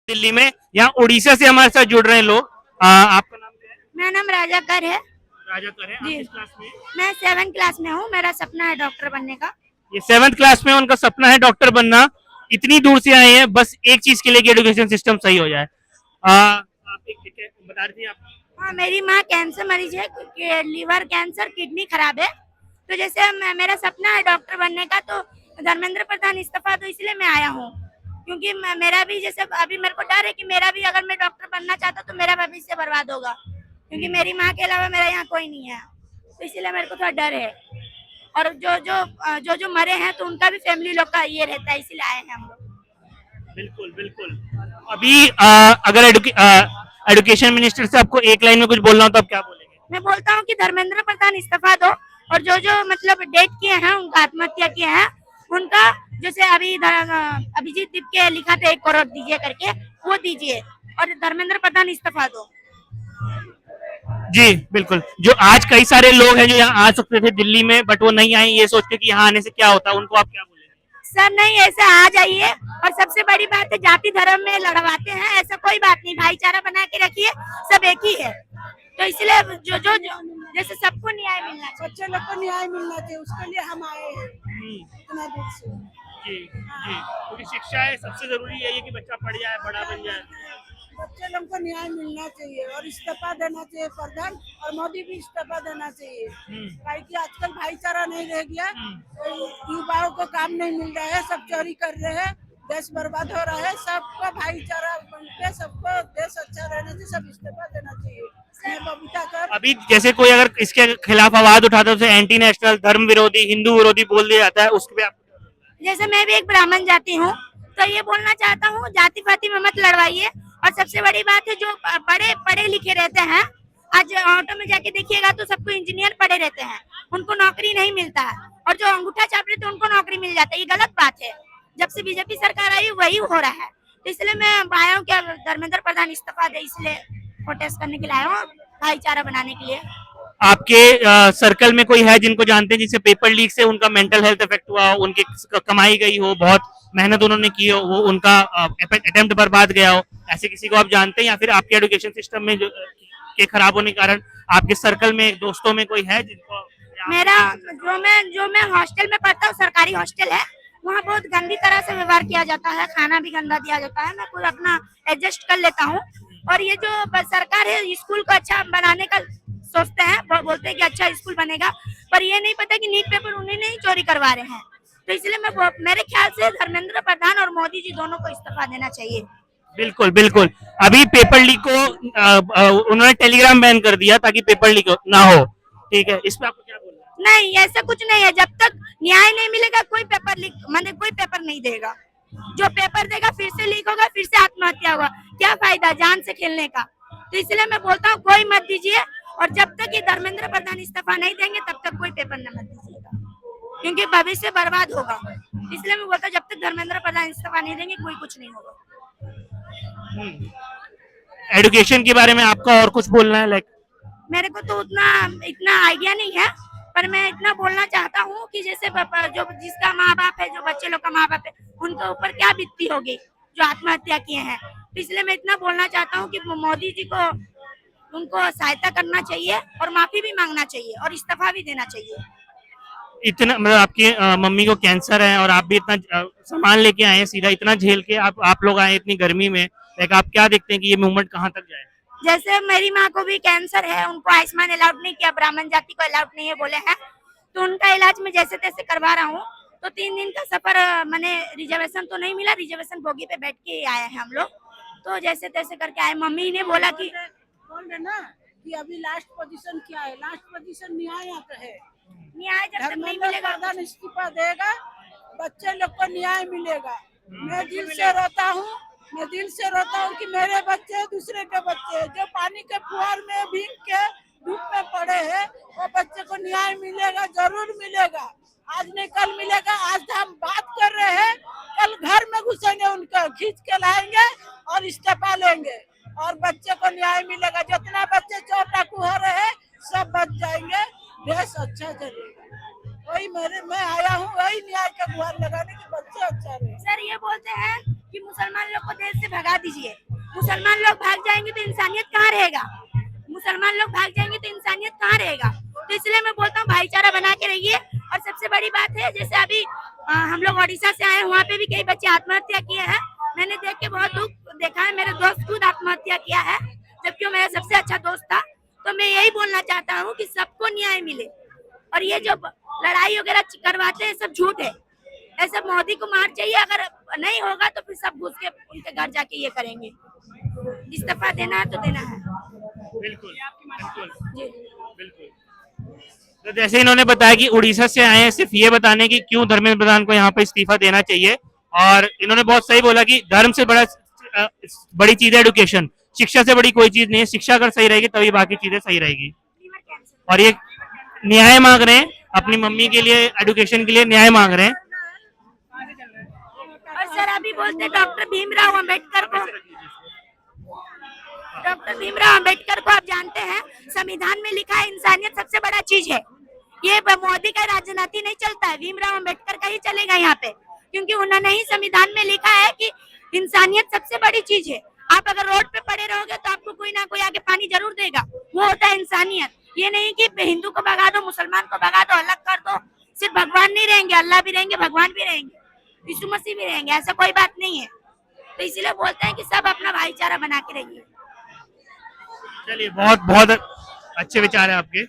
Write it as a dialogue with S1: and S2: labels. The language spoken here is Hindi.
S1: दिल्ली में। यहाँ उड़ीसा से हमारे साथ जुड़ रहे हैं लोग। आपका नाम क्या है?
S2: मेरा नाम राजा कर है
S1: राजा कर है। आप
S2: जी।
S1: किस क्लास में हैं?
S2: मैं 7th क्लास में हूँ। मेरा सपना है डॉक्टर बनने का।
S1: ये 7th क्लास में उनका सपना है डॉक्टर बनना। इतनी दूर से आए हैं बस एक चीज के लिए कि एजुकेशन सिस्टम सही हो जाए। आप एक बता रही थी आप।
S2: हाँ, मेरी माँ कैंसर मरीज है, लीवर कैंसर, किडनी खराब है। तो जैसे मेरा सपना है डॉक्टर बनने का, तो धर्मेंद्र प्रधान इस्तीफा, तो इसलिए मैं आया हूँ। क्योंकि मेरा भी जैसे अभी मेरे को डर है कि मेरा भी अगर मैं डॉक्टर बनना चाहता तो मेरा भविष्य बर्बाद होगा, क्योंकि मेरी माँ के अलावा मेरा यहाँ कोई नहीं है। तो इसलिए मेरे को थोड़ा डर है। और जो मरे हैं तो उनका भी फैमिली लोग का ये रहता है, इसीलिए आए हैं हम लोग।
S1: बिल्कुल बिल्कुल। अभी अगर एजुकेशन मिनिस्टर से आपको एक लाइन में कुछ बोलना हो तो आप क्या बोलेंगे?
S2: मैं बोलता हूँ कि धर्मेंद्र प्रधान इस्तीफा दो, और जो मतलब डेट किए हैं, उनका आत्महत्या किए हैं, उनका जैसे अभिजीत दीप के लिखा था 1 करोड़ दीजिए करके, वो दीजिए, और धर्मेंद्र प्रधान इस्तीफा दो।
S1: जी बिल्कुल। जो आज कई सारे लोग हैं जो यहाँ आ सकते थे दिल्ली में बट वो नहीं आए, ये सोच के कि यहाँ आने से क्या होता है, उनको आप क्या बोलेंगे?
S2: सर नहीं, ऐसे आ जाइए। और सबसे बड़ी बात है, जाति धर्म में लड़वाते हैं, ऐसा कोई बात नहीं, भाईचारा बना के रखिए, सब एक ही है। तो इसलिए जो जैसे सबको न्याय मिलना चाहिए,
S3: बच्चे लोग को न्याय मिलना चाहिए, उसके लिए हम आए हैं इतना दूर से।
S1: जी जी, क्योंकि शिक्षा है सबसे जरूरी है, ये कि बच्चा पढ़ जाए, बड़ा बन जाए।
S3: बच्चे लोग को न्याय मिलना चाहिए और इस्तीफा देना चाहिए प्रधान, और मोदी भी इस्तीफा देना चाहिए। काहे कि आजकल भाईचारा नहीं रह गया, युवाओं को काम नहीं मिल रहा है, सब चोरी कर रहे हैं, देश बर्बाद हो रहा है। सबको भाईचारा बनके सबको देश अच्छा रहना चाहिए, सब इस्तीफा देना चाहिए। मैं बबीता कर
S1: अभी जैसे कोई अगर इसके खिलाफ आवाज उठाता है तो एंटी नेशनल, धर्म विरोधी, हिंदू विरोधी बोल दिया जाता है, उसके पे आप।
S2: जैसे मैं भी एक ब्राह्मण जाति हूँ, तो ये बोलना चाहता हूँ, जाति पाति में मत लड़वाइए। और सबसे बड़ी बात है, जो बड़े पढ़े लिखे रहते हैं, आज ऑटो में जाके देखिएगा तो सबको इंजीनियर पढ़े रहते हैं, उनको नौकरी नहीं मिलता है। और जो अंगूठा छाप रहे थे उनको नौकरी मिल जाता है, ये गलत बात है। जब से बीजेपी सरकार आई वही हो रहा है। तो इसलिए मैं आया हूँ कि धर्मेंद्र प्रधान इस्तीफा दे, इसलिए प्रोटेस्ट करने के लिए आया हूँ, भाईचारा बनाने के लिए।
S1: आपके सर्कल में कोई है जिनको जानते हैं जिसे पेपर लीक से उनका मेंटल हेल्थ इफेक्ट हुआ हो, उनकी कमाई गई हो, बहुत मेहनत उन्होंने की हो, वो उनका अटेम्प्ट बर्बाद गया हो, ऐसे किसी को आप जानते हैं? या फिर आपके एजुकेशन सिस्टम में के खराब होने के कारण आपके सर्कल में दोस्तों में कोई है जिनको?
S2: मेरा जो मैं हॉस्टल में पढ़ता हूँ, सरकारी हॉस्टल है, वहाँ बहुत गंदी तरह से व्यवहार किया जाता है, खाना भी गंदा दिया जाता है। मैं खुद अपना एडजस्ट कर लेता हूँ। और ये जो सरकार है, स्कूल को अच्छा बनाने का सोचते हैं, बोलते हैं कि अच्छा स्कूल बनेगा, पर ये नहीं पता कि नीट पेपर उन्हें नहीं चोरी करवा रहे हैं। तो इसलिए मेरे ख्याल से धर्मेंद्र प्रधान और मोदी जी दोनों को इस्तीफा देना चाहिए।
S1: बिल्कुल बिल्कुल। अभी पेपर लीक को उन्होंने टेलीग्राम बैन कर दिया ताकि पेपर लीक ना हो। ठीक है, इस पे आपको क्या बोलना है?
S2: नहीं, ऐसा कुछ नहीं है। जब तक न्याय नहीं मिलेगा कोई पेपर लीक माने कोई पेपर नहीं देगा। जो पेपर देगा फिर से लीक होगा, फिर से आत्महत्या होगा, क्या फायदा जान से खेलने का। तो इसलिए मैं बोलता हूँ कोई मत दीजिए, और जब तक ये धर्मेंद्र प्रधान इस्तीफा नहीं देंगे तब तक कोई पेपर न मत दीजिएगा, क्योंकि भविष्य बर्बाद होगा। इसलिए मैं बोलता हूँ जब तक धर्मेंद्र प्रधान इस्तीफा नहीं देंगे कोई कुछ नहीं होगा।
S1: एजुकेशन के बारे में आपका और कुछ बोलना है? लाइक
S2: मेरे को तो इतना आइडिया नहीं है, पर मैं इतना बोलना चाहता हूँ कि जैसे जो जिसका माँ बाप है, जो बच्चे लोग का माँ बाप है, उनके ऊपर क्या बीतती होगी जो आत्महत्या किए हैं। तो इसलिए मैं इतना बोलना चाहता हूँ कि मोदी जी को उनको सहायता करना चाहिए, और माफी भी मांगना चाहिए, और इस्तीफा भी देना चाहिए।
S1: इतना मतलब आपकी मम्मी को कैंसर है और आप भी इतना सामान लेके आए हैं, सीधा इतना झेल के आप लोग आए इतनी गर्मी में, लाइक आप क्या देखते हैं कि ये मूवमेंट कहाँ तक जाए?
S2: जैसे मेरी माँ को भी कैंसर है, उनको आयुष्मान अलाउड नहीं किया, ब्राह्मण जाति को अलाउड नहीं है बोले हैं, तो उनका इलाज में जैसे तैसे करवा रहा हूँ। तो 3 दिन का सफर, मैंने रिजर्वेशन तो नहीं मिला, रिजर्वेशन बोगी पे बैठ के आए हैं हम लोग, तो जैसे तैसे करके आए। मम्मी ने बोला कि
S3: बोल रहे ना कि अभी लास्ट पोजीशन क्या है, लास्ट पोजीशन न्याय आता है।
S2: न्याय जब तक नहीं
S3: धर्मेंद्र
S2: मिलेगा,
S3: प्रधान इस्तीफा देगा, बच्चे लोग को न्याय मिलेगा। मैं दिल से रोता हूँ, मैं दिल से रोता हूँ कि मेरे बच्चे दूसरे के बच्चे जो पानी के फुहार में भीग के धूप में पड़े हैं, वो बच्चे को न्याय मिलेगा, जरूर मिलेगा। आज नहीं कल मिलेगा। आज हम बात कर रहे हैं, कल घर में घुसेंगे, उनको खींच के लाएंगे और इस्तीफा लेंगे, और बच्चे को न्याय मिलेगा। जितना बच्चे चोर डाकू हो रहे हैं सब बच जाएंगे, देश अच्छा चलेगा। वही मैं आया हूँ वही न्याय का गुहार लगाने के, बच्चे अच्छा रहे।
S2: सर ये बोलते हैं कि मुसलमान लोग को देश से भगा दीजिए। कीजिए। मुसलमान लोग भाग जाएंगे तो इंसानियत कहाँ रहेगा? मुसलमान लोग भाग जाएंगे तो इंसानियत कहाँ रहेगा? तो इसलिए मैं बोलता हूँ भाईचारा बना के रहिए। और सबसे बड़ी बात है, जैसे अभी हम लोग ओडिशा से आए, वहाँ पे भी कई बच्चे आत्महत्या किए हैं। मैंने देख के बहुत दुख देखा है। मेरे दोस्त खुद आत्महत्या किया है, जबकि वो मेरा सबसे अच्छा दोस्त था। तो मैं यही बोलना चाहता हूँ कि सबको न्याय मिले। और ये जो लड़ाई वगैरह करवाते हैं सब झूठ है। ऐसा मोदी को मार चाहिए, अगर नहीं होगा तो फिर सब घुस के उनके घर जाके ये करेंगे। इस्तीफा देना है तो देना है।
S1: बिल्कुल बिल्कुल
S2: जी।
S1: बिल्कुल। तो जैसे इन्होंने बताया कि उड़ीसा से आए हैं सिर्फ ये बताने की क्यों धर्मेंद्र प्रधान को यहाँ पे इस्तीफा देना चाहिए। और इन्होंने बहुत सही बोला कि धर्म से बड़ी चीज है एडुकेशन। शिक्षा से बड़ी कोई चीज नहीं है। शिक्षा अगर सही रहेगी तभी बाकी चीजें सही रहेगी। और ये न्याय मांग रहे हैं अपनी मम्मी के लिए, एडुकेशन के लिए न्याय मांग रहे हैं।
S2: और सर अभी बोलते डॉक्टर भीमराव अंबेडकर को, डॉक्टर भीमराव अंबेडकर को आप जानते हैं, संविधान में लिखा है इंसानियत सबसे बड़ा चीज है। ये मोदी का राजनीति नहीं चलता है, भीमराव अंबेडकर का ही चलेगा यहाँ पे, क्योंकि उन्होंने ही संविधान में लिखा है कि इंसानियत सबसे बड़ी चीज है। आप अगर रोड पे पड़े रहोगे तो आपको कोई ना कोई आके पानी जरूर देगा, वो होता है इंसानियत। ये नहीं कि हिंदू को भगा दो, मुसलमान को भगा दो, अलग कर दो। सिर्फ भगवान नहीं रहेंगे, अल्लाह भी रहेंगे, भगवान भी रहेंगे, यीशु मसीह भी रहेंगे, ऐसा कोई बात नहीं है। तो इसीलिए बोलते हैं कि सब अपना भाईचारा बना के रहिए।
S1: चलिए, बहुत बहुत अच्छे विचार है आपके।